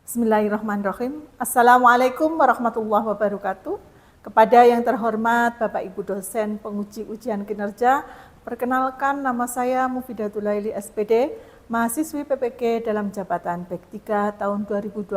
Bismillahirrahmanirrahim. Assalamualaikum warahmatullahi wabarakatuh. Kepada yang terhormat Bapak Ibu dosen penguji ujian kinerja, perkenalkan nama saya Mufidatul Laili SPD, mahasiswi PPG dalam jabatan Bek 3 tahun 2025,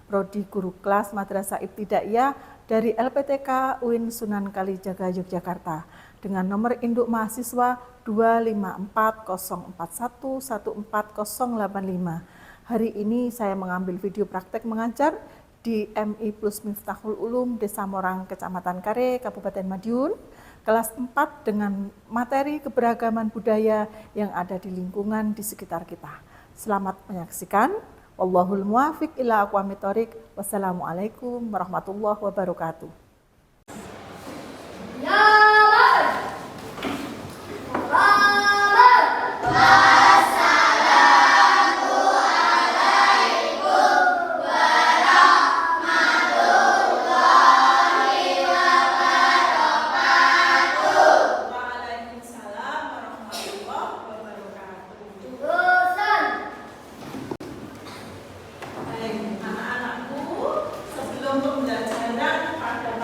Prodi Guru Kelas Madrasah Ibtidaiyah dari LPTK UIN Sunan Kalijaga Yogyakarta dengan nomor induk mahasiswa 25404114085. Hari ini saya mengambil video praktek mengajar di MI Plus Miftahul Ulum Desa Morang, Kecamatan Kare, Kabupaten Madiun, kelas 4 dengan materi keberagaman budaya yang ada di lingkungan di sekitar kita. Selamat menyaksikan. Wallahul muwafiq ila aqwamit thoriq. Wassalamualaikum warahmatullahi wabarakatuh. Anak-anakku, sebelum pembelajaran pada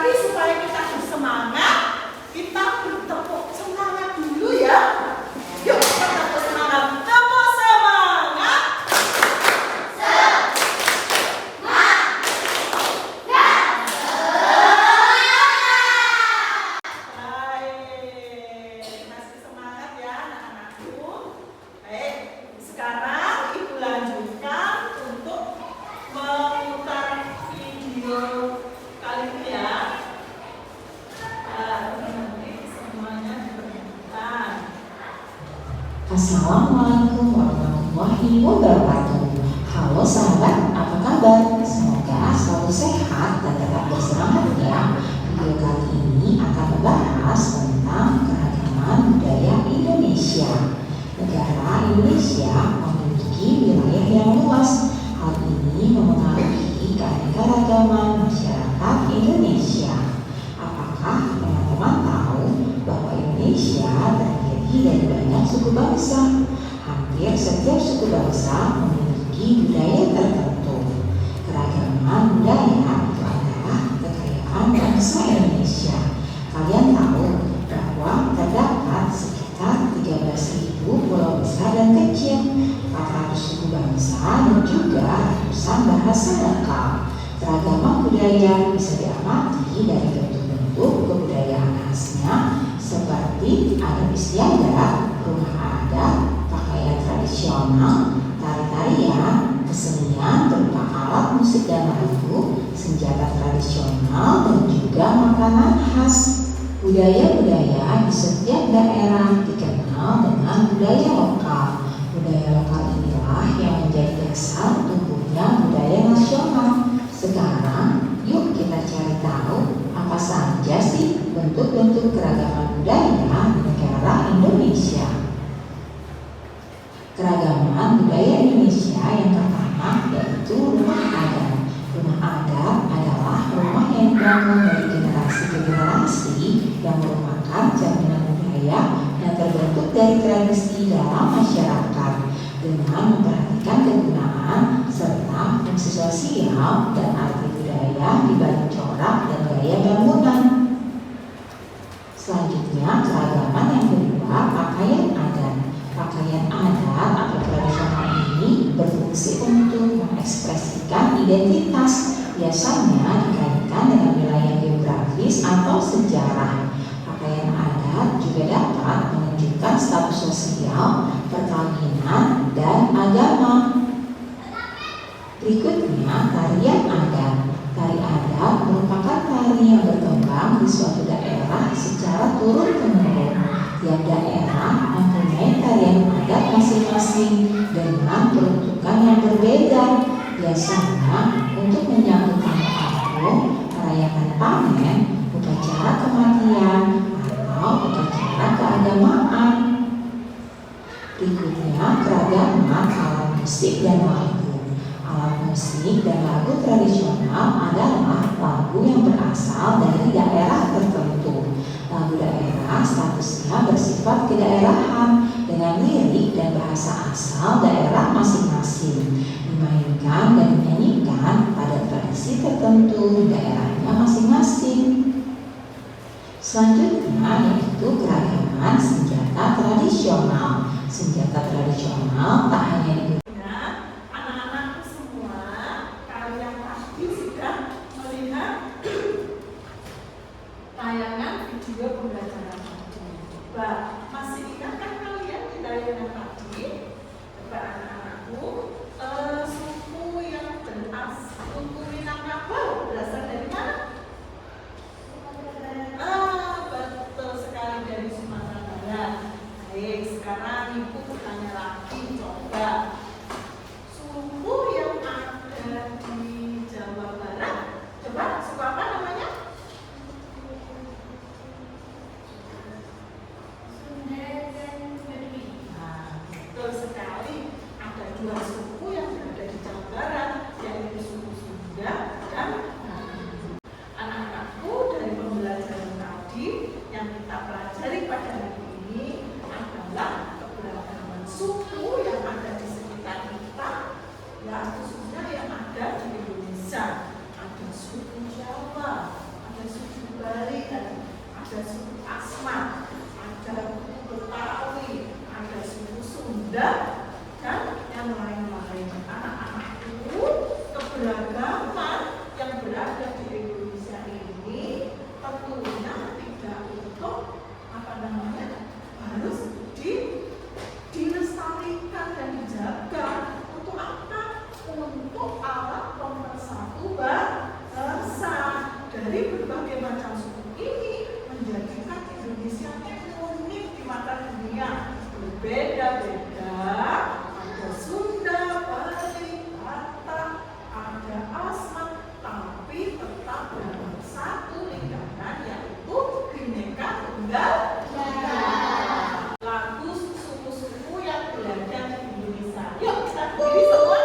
Tapi supaya kita bersemangat, kita bertepuk semangat dulu ya. Yuk kita tepuk semangat. Tepuk semangat. Baik, masih semangat ya anak-anakku. Baik, sekarang Ibu lanjutkan untuk memutar video kali ini ya. Nanti semuanya diperhatikan. Assalamualaikum warahmatullahi wabarakatuh. Halo sahabat, apa kabar? Semoga selalu sehat dan tetap bersemangat ya. Video kali ini akan membahas tentang keragaman budaya Indonesia. Negara Indonesia memiliki wilayah yang luas. Hal ini memengaruhi keanekaragaman masyarakat Indonesia. Apakah teman-teman tahu bahwa Indonesia terdiri dari banyak suku bangsa? Hampir setiap suku bangsa memiliki budaya tertentu. Keragaman budaya itu adalah kekayaan bangsa Indonesia. Kalian tahu bahwa terdapat sekitar 13.000 pulau besar dan kecil, 400 suku bangsa dan juga ratusan bahasa lokal. Keragaman budaya bisa diamati dari bentuk-bentuk kebudayaan khasnya seperti adat istiadat, rumah adat, pakaian tradisional, tari-tarian, kesenian berupa alat musik dan lagu, senjata tradisional, dan juga makanan khas. Budaya-budaya di setiap daerah dikenal dengan budaya lokal. Budaya lokal inilah yang menjadi dasar tumbuhnya budaya nasional. Sekarang, yuk kita cari tahu apa saja sih bentuk-bentuk keragaman budaya di negara Indonesia. Keragaman budaya Indonesia yang pertama yaitu rumah adat. Rumah adat adalah rumah yang dibangun dari generasi ke generasi yang merupakan jaminan budaya yang terbentuk dari tradisi dalam masyarakat dengan memperhatikan kegunaan serta fungsi sosial dan arti budaya di balik corak dan gaya bangunan. Selanjutnya, keragaman yang kedua, pakaian adat. Pakaian adat atau tradisional ini berfungsi untuk mengekspresikan identitas, biasanya dikaitkan dengan wilayah geografis atau sejarah. Pakaian adat juga dapat menunjukkan status sosial, perkawinan, dan agama. Berikutnya, tarian adat. Tari adat merupakan tari yang berkembang di suatu daerah secara turun-temurun. Tiap daerah mempunyai tarian adat masing-masing dengan peruntukan yang berbeda. Biasanya untuk menyambut tamu agung, merayakan panen, upacara kematian, atau upacara keagamaan. Berikutnya, keragaman alat musik dan lagu. Alat musik dan lagu tradisional adalah lagu yang berasal dari daerah tertentu. Lagu daerah statusnya bersifat kedaerahan dengan lirik dan bahasa asal daerah masing-masing, dimainkan dan dinyanyikan pada tradisi tertentu di daerahnya masing-masing. Selanjutnya yaitu keragaman senjata tradisional. Senjata tradisional tak hanya digunakan tayangan video pembelajaran tadi. Masih ingatkah kalian di tayangan tadi? Coba anak-anakku, suku yang suku Minangkabau berasal dari mana? Betul sekali, dari Sumatera Barat. Baik, sekarang Ibu bertanya lagi, coba suku yang ada di Jawa Barat, coba suku apa namanya? Betul sekali, ada dua suku yang berada di Jawa Barat, yaitu suku Sunda dan Bali. Anak-anakku, dari pembelajaran tadi yang kita pelajari pada hari ini adalah keberagaman suku yang ada di sekitar kita, ya khususnya yang ada di Indonesia. Ada suku Jawa, ada suku ada suku Asmat, ada Betawi, ada suku Sunda, dan yang lain-lain. Anak-anakku, keberagaman yang berada di Indonesia ini tentunya tidak untuk harus dilestarikan dan dijaga. Untuk apa? Untuk alat pemersatu bangsa. Dari berbagai macam suku ini menjadikan Indonesia unik di mata dunia. Berbeda-beda, ada Sunda, Bali, Batak, ada Asmat, tapi tetap dalam satu lingkaran, yaitu Bhinneka Tunggal Ika. Lagu suku-suku yang berada di Indonesia. Yuk kita berdiri semua.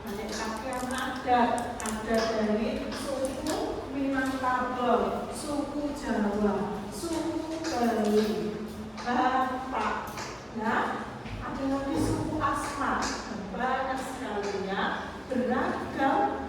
aneka adat, ada dari suku Minangkabau, suku Jawa, suku Bali, Batak, ya, ada lagi suku Asmat, banyak sekali ya, beragam